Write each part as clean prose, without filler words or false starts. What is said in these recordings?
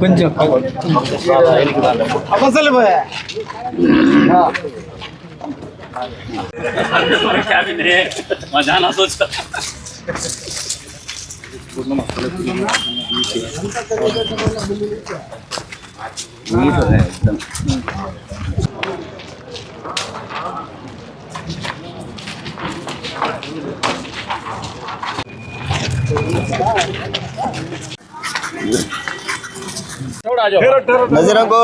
కొంచెం जाना सोचा नजर को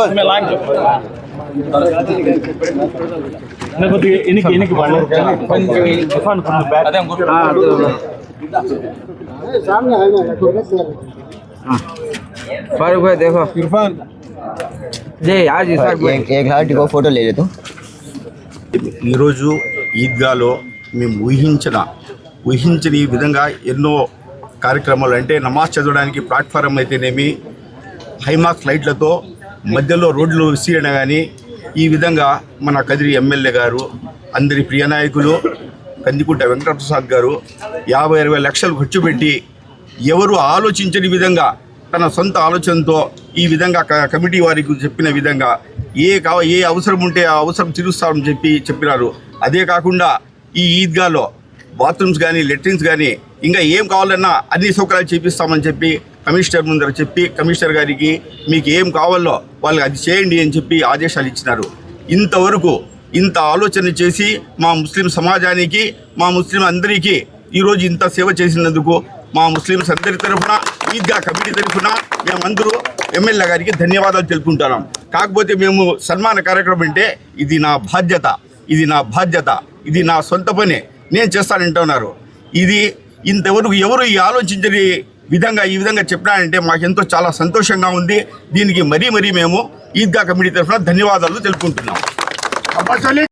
फारूक भाई देखो इरफान जी आज एक हार्ट को फोटो ले ले तो ఈరోజు ఈద్గాలో మేము ఊహించని ఈ విధంగా ఎన్నో కార్యక్రమాలు అంటే నమాజ్ చదవడానికి ప్లాట్ఫారం అయితేనేమి హైమార్క్స్ లైట్లతో మధ్యలో రోడ్లు విసిరణ కానీ ఈ విధంగా మన కదిరి ఎమ్మెల్యే గారు అందరి ప్రియ నాయకులు కందికుంట వెంకటప్రసాద్ గారు 50-60 లక్షలు ఖర్చు పెట్టి ఎవరు ఆలోచించని విధంగా తన సొంత ఆలోచనతో ఈ విధంగా కమిటీ వారికి చెప్పిన విధంగా ఏ అవసరం ఉంటే ఆ అవసరం తీరుస్తామని చెప్పినారు. అదే కాకుండా ఈ ఈద్గాలో బాత్రూమ్స్ కానీ లెట్రిన్స్ కానీ ఇంకా ఏం కావాలన్నా అన్ని సౌకర్యాలు చేపిస్తామని చెప్పి కమిషనర్ ముందర చెప్పి కమిషనర్ గారికి మీకు ఏం కావాలో వాళ్ళకి అది చేయండి అని చెప్పి ఆదేశాలు ఇచ్చినారు. ఇంతవరకు ఇంత ఆలోచన చేసి మా ముస్లిం సమాజానికి మా ముస్లిం అందరికీ ఈరోజు ఇంత సేవ చేసినందుకు మా ముస్లింస్ అందరి తరఫున ఈద్గా కమిటీ తరఫున మేమందరూ ఎమ్మెల్యే గారికి ధన్యవాదాలు తెలుపుకుంటున్నాం. కాకపోతే మేము సన్మాన కార్యక్రమం అంటే ఇది నా బాధ్యత ఇది నా సొంత పని నేను చేస్తానంటున్నారు. ఇది ఇంతవరకు ఎవరు ఈ ఆలోచించని విధంగా ఈ విధంగా చెప్పినారంటే మాకెంతో చాలా సంతోషంగా ఉంది. దీనికి మరీ మేము ఈద్గా కమిటీ తరఫున ధన్యవాదాలు తెలుపుకుంటున్నాం.